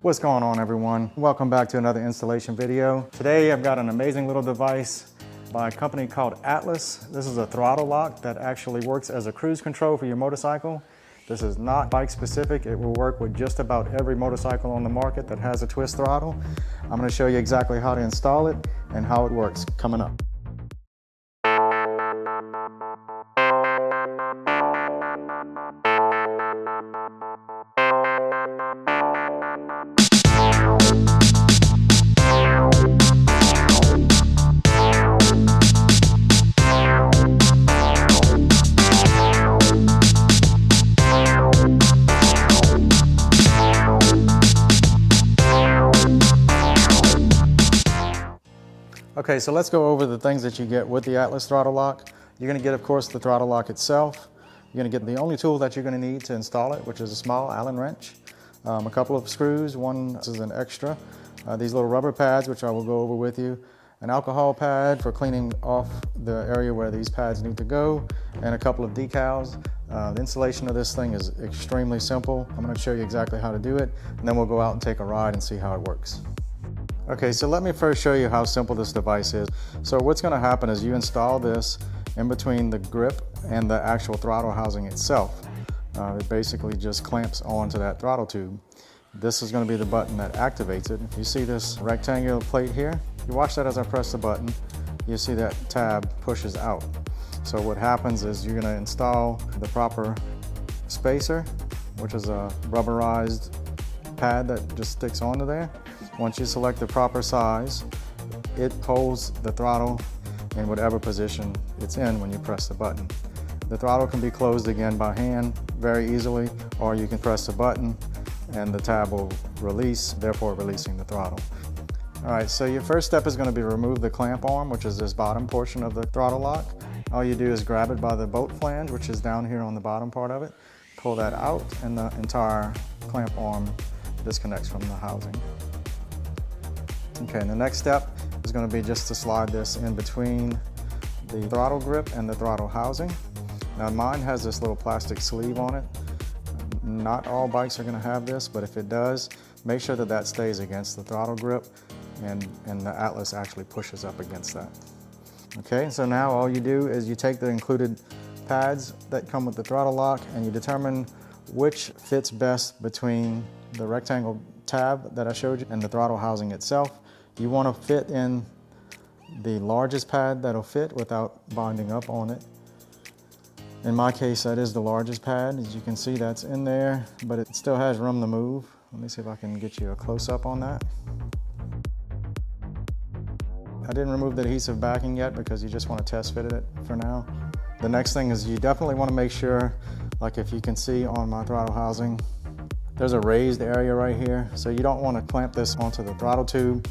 What's going on, everyone? Welcome back to another installation video. Today I've got an amazing little device by a company called Atlas. This is a throttle lock that actually works as a cruise control for your motorcycle. This is not bike specific. It will work with just about every motorcycle on the market that has a twist throttle. I'm going to show you exactly how to install it and how it works coming up. Okay, so let's go over the things that you get with the Atlas throttle lock. You're going to get, of course, the throttle lock itself. You're going to get the only tool that you're going to need to install it, which is a small Allen wrench, a couple of screws. One is an extra, these little rubber pads, which I will go over with you, an alcohol pad for cleaning off the area where these pads need to go, and a couple of decals. The installation of this thing is extremely simple. I'm going to show you exactly how to do it, and then we'll go out and take a ride and see how it works. Okay, so let me first show you how simple this device is. So what's going to happen is you install this in between the grip and the actual throttle housing itself. It basically just clamps onto that throttle tube. This is going to be the button that activates it. If you see this rectangular plate here, you watch that as I press the button, you see that tab pushes out. So what happens is you're going to install the proper spacer, which is a rubberized pad that just sticks onto there. Once you select the proper size, it holds the throttle in whatever position it's in when you press the button. The throttle can be closed again by hand very easily, or you can press the button and the tab will release, therefore releasing the throttle. All right, so your first step is going to be remove the clamp arm, which is this bottom portion of the throttle lock. All you do is grab it by the bolt flange, which is down here on the bottom part of it, pull that out, and the entire clamp arm disconnects from the housing. Okay, and the next step is going to be just to slide this in between the throttle grip and the throttle housing. Now mine has this little plastic sleeve on it. Not all bikes are going to have this, but if it does, make sure that that stays against the throttle grip and the Atlas actually pushes up against that. Okay, so now all you do is you take the included pads that come with the throttle lock and you determine which fits best between the rectangle tab that I showed you and the throttle housing itself. You want to fit in the largest pad that'll fit without binding up on it. In my case, that is the largest pad. As you can see, that's in there, but it still has room to move. Let me see if I can get you a close-up on that. I didn't remove the adhesive backing yet because you just want to test fit it for now. The next thing is you definitely want to make sure, like if you can see on my throttle housing, there's a raised area right here. So you don't want to clamp this onto the throttle tube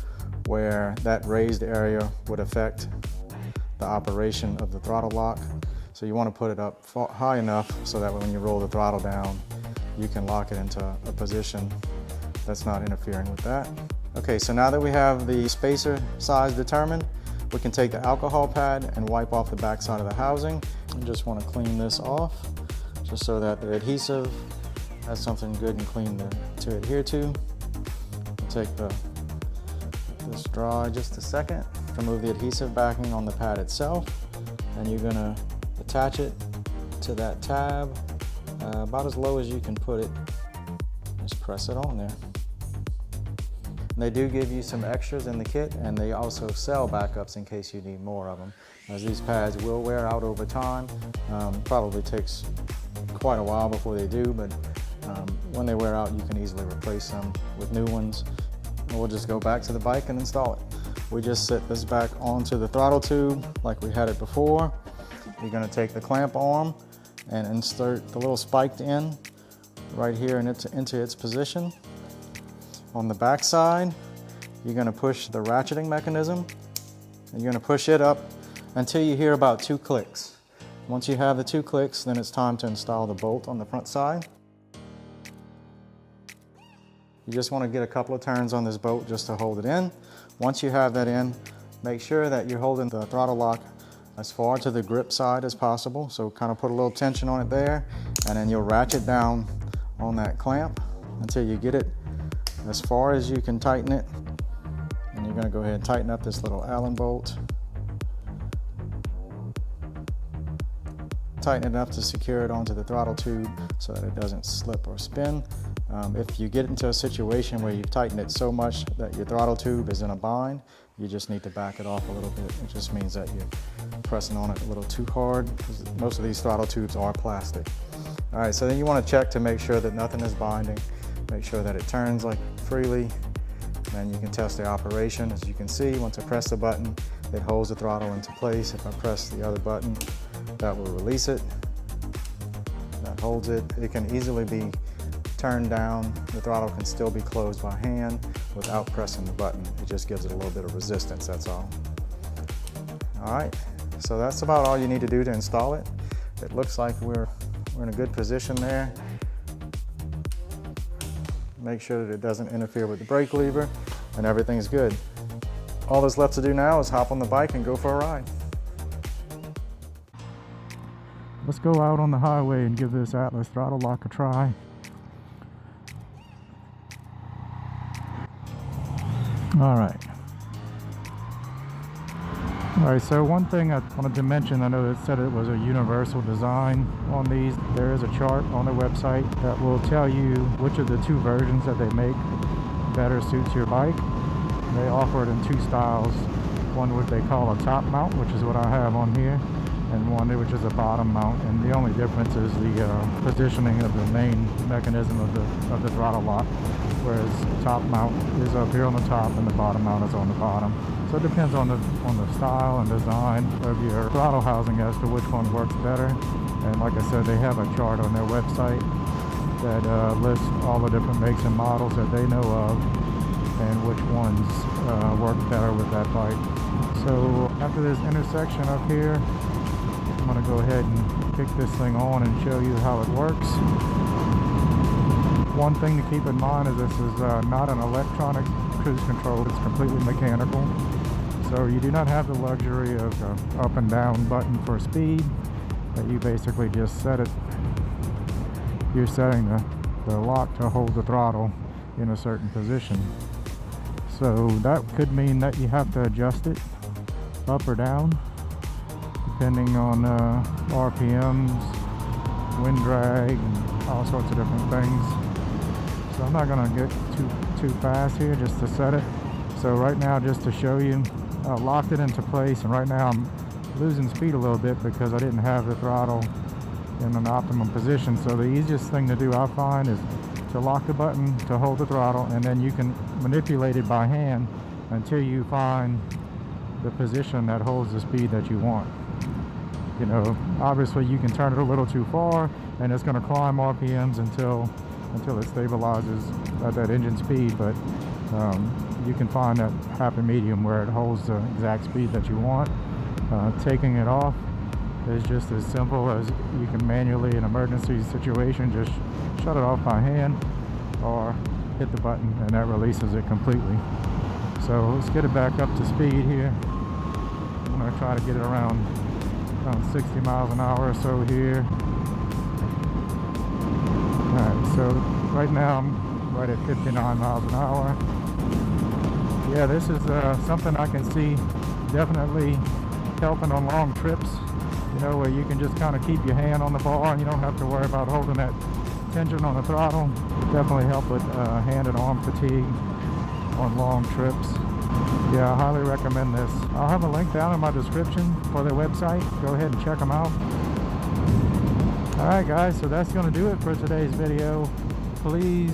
where that raised area would affect the operation of the throttle lock. So you want to put it up high enough so that when you roll the throttle down, you can lock it into a position that's not interfering with that. Okay, so now that we have the spacer size determined, we can take the alcohol pad and wipe off the back side of the housing. You just want to clean this off just so that the adhesive has something good and clean to adhere to. Take this dry just a second. Remove the adhesive backing on the pad itself, and you're gonna attach it to that tab about as low as you can put it. Just press it on there. And they do give you some extras in the kit, and they also sell backups in case you need more of them, as these pads will wear out over time. Probably takes quite a while before they do, but when they wear out, you can easily replace them with new ones. And we'll just go back to the bike and install it. We just set this back onto the throttle tube like we had it before. You're going to take the clamp arm and insert the little spiked end right here into its position. On the back side, you're going to push the ratcheting mechanism, and you're going to push it up until you hear about 2 clicks. Once you have the 2 clicks, then it's time to install the bolt on the front side. You just want to get a couple of turns on this bolt just to hold it in. Once you have that in, make sure that you're holding the throttle lock as far to the grip side as possible. So kind of put a little tension on it there, and then you'll ratchet down on that clamp until you get it as far as you can tighten it. And you're going to go ahead and tighten up this little Allen bolt. Tighten it enough to secure it onto the throttle tube so that it doesn't slip or spin. If you get into a situation where you've tightened it so much that your throttle tube is in a bind, you just need to back it off a little bit. It just means that you're pressing on it a little too hard, because most of these throttle tubes are plastic. All right, so then you want to check to make sure that nothing is binding. Make sure that it turns like freely. Then you can test the operation. As you can see, once I press the button, it holds the throttle into place. If I press the other button, that will release it. That holds it. It can easily be turned down. The throttle can still be closed by hand without pressing the button. It just gives it a little bit of resistance, that's all. All right, so that's about all you need to do to install it. It looks like we're in a good position there. Make sure that it doesn't interfere with the brake lever, and everything's good. All that's left to do now is hop on the bike and go for a ride. Let's go out on the highway and give this Atlas Throttle Lock a try. All right, so one thing I wanted to mention, I know it said it was a universal design on these. There is a chart on the website that will tell you which of the two versions that they make better suits your bike. They offer it in two styles. One which they call a top mount, which is what I have on here, and one which is a bottom mount. And the only difference is the positioning of the main mechanism of the throttle lock, whereas the top mount is up here on the top and the bottom mount is on the bottom. So it depends on the style and design of your throttle housing as to which one works better. And like I said, they have a chart on their website that lists all the different makes and models that they know of and which ones work better with that bike. So after this intersection up here, I'm going to go ahead and kick this thing on and show you how it works. One thing to keep in mind is this is not an electronic cruise control, it's completely mechanical. So you do not have the luxury of an up and down button for speed, but you basically just set it. You're setting the lock to hold the throttle in a certain position. So that could mean that you have to adjust it up or down, depending on RPMs, wind drag, and all sorts of different things. So I'm not going to get too fast here just to set it. So right now, just to show you, I locked it into place, and right now I'm losing speed a little bit because I didn't have the throttle in an optimum position. So the easiest thing to do, I find, is to lock the button to hold the throttle, and then you can manipulate it by hand until you find the position that holds the speed that you want. You know, obviously you can turn it a little too far and it's going to climb RPMs until it stabilizes at that engine speed, but you can find that happy medium where it holds the exact speed that you want. Taking it off is just as simple as you can manually, in an emergency situation, just shut it off by hand or hit the button and that releases it completely. So let's get it back up to speed here. I'm going to try to get it around 60 miles an hour or so here. Alright, so right now I'm right at 59 miles an hour. Yeah, this is something I can see definitely helping on long trips, you know, where you can just kind of keep your hand on the bar and you don't have to worry about holding that tension on the throttle. Definitely help with hand and arm fatigue on long trips. Yeah, I highly recommend this. I'll have a link down in my description for their website. Go ahead and check them out. Alright guys, so that's going to do it for today's video. Please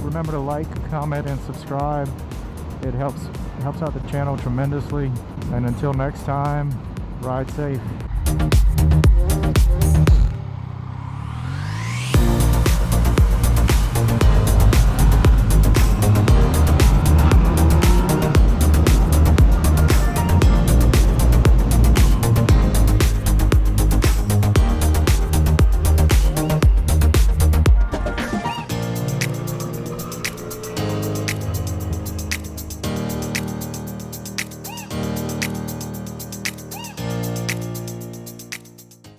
remember to like, comment, and subscribe. It helps out the channel tremendously. And until next time, ride safe.